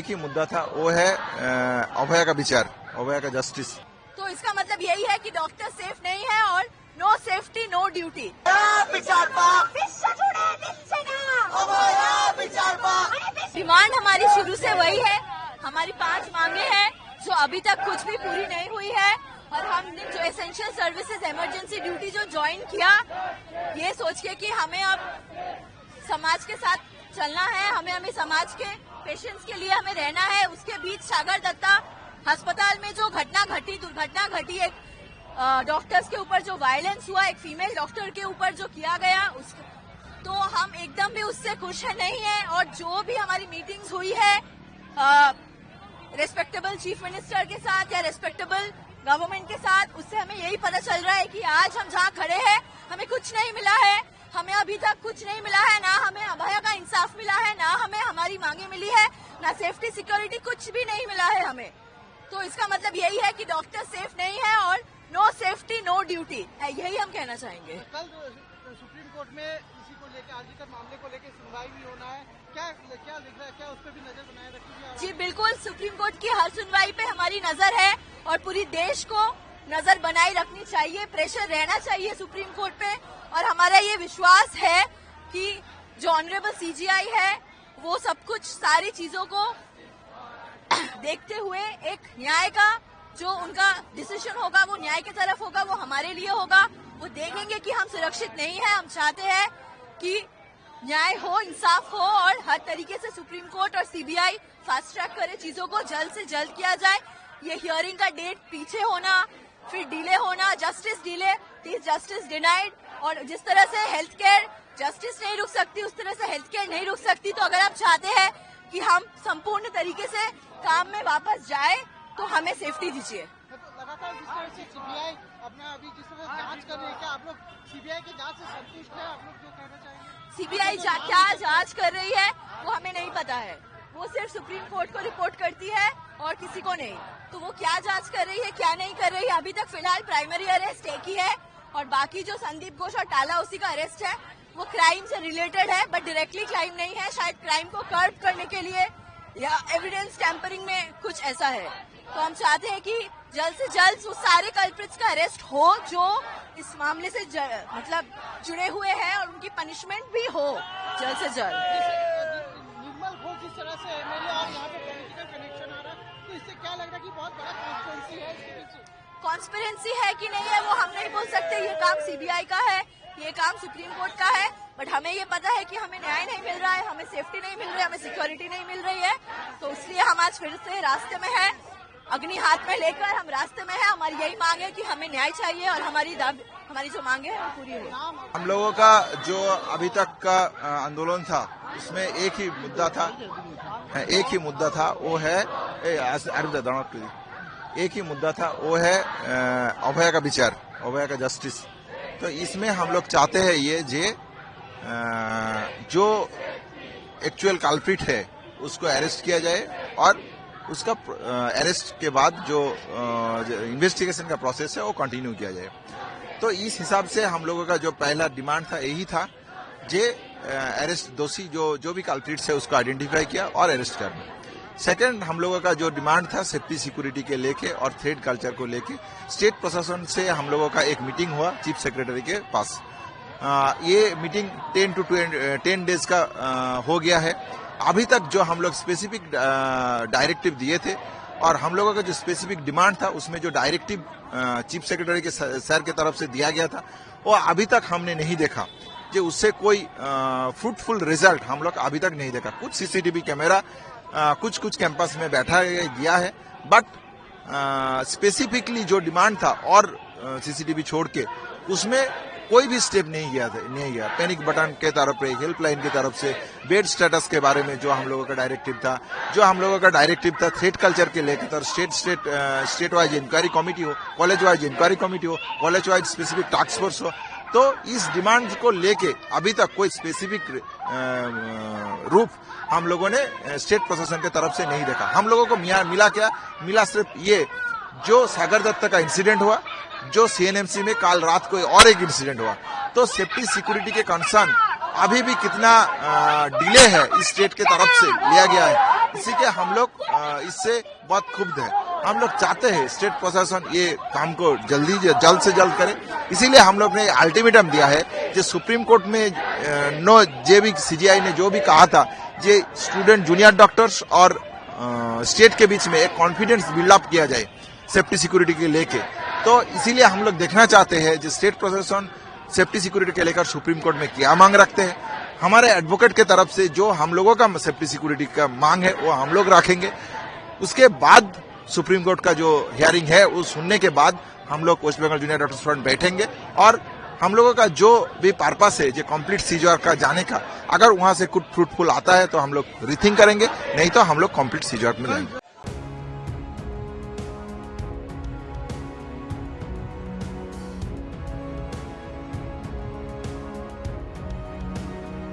एक ही मुद्दा था, वो है अभया का विचार, अभया का जस्टिस। तो इसका मतलब यही है कि डॉक्टर सेफ नहीं है और no safety no duty. Demand हमारी शुरू से वही है, हमारी 5 मांगे हैं जो अभी तक कुछ भी पूरी नहीं हुई है। और हमने जो एसेंशियल सर्विसेज इमरजेंसी ड्यूटी जो ज्वाइन किया, ये सोच के कि हमें अब समाज के साथ चलना है, हमें समाज के पेशेंट्स के लिए हमें रहना है। उसके बीच सागर दत्ता अस्पताल में जो दुर्घटना घटी, एक डॉक्टर्स के ऊपर जो वायलेंस हुआ, एक फीमेल डॉक्टर के ऊपर जो किया गया, तो हम एकदम भी उससे खुश नहीं है। और जो भी हमारी मीटिंग्स हुई है रेस्पेक्टेबल चीफ मिनिस्टर के साथ या रेस्पेक्टेबल गवर्नमेंट के साथ, उससे हमें यही पता चल रहा है कि आज हम जहाँ खड़े हैं हमें कुछ नहीं मिला है, हमें अभी तक कुछ नहीं मिला है, ना हमें अभया का इंसाफ मिला है, ना हमें हमारी मांगे मिली है, ना सेफ्टी सिक्योरिटी, कुछ भी नहीं मिला है हमें। तो इसका मतलब यही है कि डॉक्टर सेफ नहीं है और नो सेफ्टी नो ड्यूटी है, यही हम कहना चाहेंगे। कल सुप्रीम कोर्ट में इसी को लेकर, आरजीकर मामले को लेकर सुनवाई भी होना है, क्या दिख रहा है, क्या उस पर भी नजर बनाए रखी? जी बिल्कुल, सुप्रीम कोर्ट की हर सुनवाई पे हमारी नजर है और पूरी देश को नजर बनाई रखनी चाहिए, प्रेशर रहना चाहिए सुप्रीम कोर्ट पे। और हमारा ये विश्वास है कि जो ऑनरेबल सीजीआई है वो सब कुछ सारी चीजों को देखते हुए एक न्याय का जो उनका डिसीजन होगा वो न्याय की तरफ होगा, वो हमारे लिए होगा। वो देखेंगे कि हम सुरक्षित नहीं है, हम चाहते हैं कि न्याय हो, इंसाफ हो और हर तरीके से सुप्रीम कोर्ट और सीबीआई फास्ट ट्रैक करे, चीजों को जल्द से जल्द किया जाए। ये हियरिंग का डेट पीछे होना, फिर डिले होना, जस्टिस डिले, जस्टिस डिनाइड, और जिस तरह से हेल्थ केयर जस्टिस नहीं रुक सकती उस तरह से हेल्थ केयर नहीं रुक सकती। तो अगर आप चाहते हैं कि हम संपूर्ण तरीके से काम में वापस जाए तो हमें सेफ्टी दीजिए। लगातार जिस तरह से सीबीआई अपना अभी जिस तरह जांच कर रही है, क्या आप लोग सीबीआई की जांच से संतुष्ट है? आप लोग जो कहना चाहेंगे? सीबीआई क्या जांच कर रही है वो हमें नहीं पता है, वो सिर्फ सुप्रीम कोर्ट को रिपोर्ट करती है और किसी को नहीं। तो वो क्या जांच कर रही है, क्या नहीं कर रही है, अभी तक फिलहाल प्राइमरी अरेस्ट एक ही है और बाकी जो संदीप घोष और टाला उसी का अरेस्ट है, वो क्राइम से रिलेटेड है बट डायरेक्टली क्राइम नहीं है। शायद क्राइम को कर्ब करने के लिए या एविडेंस टैंपरिंग में कुछ ऐसा है। तो हम चाहते हैं कि जल्द से जल्द वो सारे कल्प्रिट्स का अरेस्ट हो जो इस मामले से मतलब जुड़े हुए हैं और उनकी पनिशमेंट भी हो जल्द से जल्द। निर्मल घोष जिस तरह से एमएलए और यहाँ पे पॉलिटिकल कनेक्शन आ रहा है, तो इससे क्या लग रहा है कि बहुत बड़ा कॉन्स्पिरेसी है इसके पीछे? कॉन्स्पिरेंसी है कि नहीं है वो हम नहीं बोल सकते, ये काम सीबीआई का है, ये काम सुप्रीम कोर्ट का है। बट हमें ये पता है कि हमें न्याय नहीं मिल रहा है, हमें सेफ्टी नहीं मिल रही है, हमें सिक्योरिटी नहीं मिल रही है। तो इसलिए हम आज फिर से रास्ते में हैं, अग्नि हाथ में लेकर हम रास्ते में हैं। हमारी यही मांग है कि हमें न्याय चाहिए और हमारी जो मांगे हैं वो पूरी हो। हम लोगों का जो अभी तक का आंदोलन था उसमें एक ही मुद्दा था, वो है अभया का विचार, अभया का जस्टिस। तो इसमें हम लोग चाहते हैं ये जो एक्चुअल कल्प्रिट है उसको अरेस्ट किया जाए और उसका अरेस्ट के बाद जो इन्वेस्टिगेशन का प्रोसेस है वो कंटिन्यू किया जाए। तो इस हिसाब से हम लोगों का जो पहला डिमांड था यही था, अरेस्ट दोषी जो भी कल्प्रिट्स है उसको आइडेंटिफाई किया और अरेस्ट करना। सेकंड, हम लोगों का जो डिमांड था सेफ्टी सिक्योरिटी के लेके और थ्रेड कल्चर को लेके स्टेट प्रशासन से हम लोगों का एक मीटिंग हुआ चीफ सेक्रेटरी के पास। ये मीटिंग 10 डेज का हो गया है। अभी तक जो हम लोग स्पेसिफिक डायरेक्टिव दिए थे और हम लोगों का जो स्पेसिफिक डिमांड था उसमें जो डायरेक्टिव चीफ सेक्रेटरी के सर के तरफ से दिया गया था वो अभी तक हमने नहीं देखा, जो उससे कोई फ्रूटफुल रिजल्ट हम लोग अभी तक नहीं देखा। कुछ सीसीटीवी कैमरा कुछ कैंपस में बैठा गया है बट स्पेसिफिकली जो डिमांड था और सीसीटीवी छोड़ के उसमें कोई भी स्टेप नहीं गया। पैनिक बटन के तरफ पे, हेल्पलाइन की तरफ से, बेड स्टेटस के बारे में जो हम लोगों का डायरेक्टिव था, थ्रेट कल्चर के लेकर स्टेट वाइज इंक्वायरी कमेटी हो, कॉलेज वाइज इंक्वायरी कमेटी हो, college wise specific task force हो। तो इस डिमांड को लेके अभी तक कोई स्पेसिफिक रूप हम लोगों ने स्टेट प्रशासन के तरफ से नहीं देखा। हम लोगों को मिला सिर्फ ये जो सागर दत्ता का इंसिडेंट हुआ, जो सीएनएमसी में कल रात को और एक इंसिडेंट हुआ। तो सेफ्टी सिक्योरिटी के कंसर्न अभी भी कितना डिले है इस स्टेट के तरफ से लिया गया है, इसी के हम लोग इससे बहुत क्षुब्ध है। हम लोग चाहते हैं स्टेट प्रशासन ये काम को जल्द से जल्द करे। इसीलिए हम लोग ने अल्टीमेटम दिया है जो सुप्रीम कोर्ट में नो जे भी सीजीआई ने जो भी कहा था, जे स्टूडेंट जूनियर डॉक्टर्स और स्टेट के बीच में एक कॉन्फिडेंस बिल्डअप किया जाए सेफ्टी सिक्योरिटी के लेके। तो इसीलिए हम लोग देखना चाहते हैं जो स्टेट प्रशासन सेफ्टी सिक्योरिटी के लेकर सुप्रीम कोर्ट में क्या मांग रखते हैं। हमारे एडवोकेट के तरफ से जो हम लोगों का सेफ्टी सिक्योरिटी का मांग है वो हम लोग रखेंगे। उसके बाद सुप्रीम कोर्ट का जो हियरिंग है वो सुनने के बाद हम लोग West Bengal junior doctors front बैठेंगे और हम लोगों का जो भी पर्पस है जो कंप्लीट सीजर का जाने का, अगर वहां से कुछ फ्रूटफुल आता है तो हम लोग रिथिंक करेंगे, नहीं तो हम लोग कंप्लीट सीजर में जाएंगे।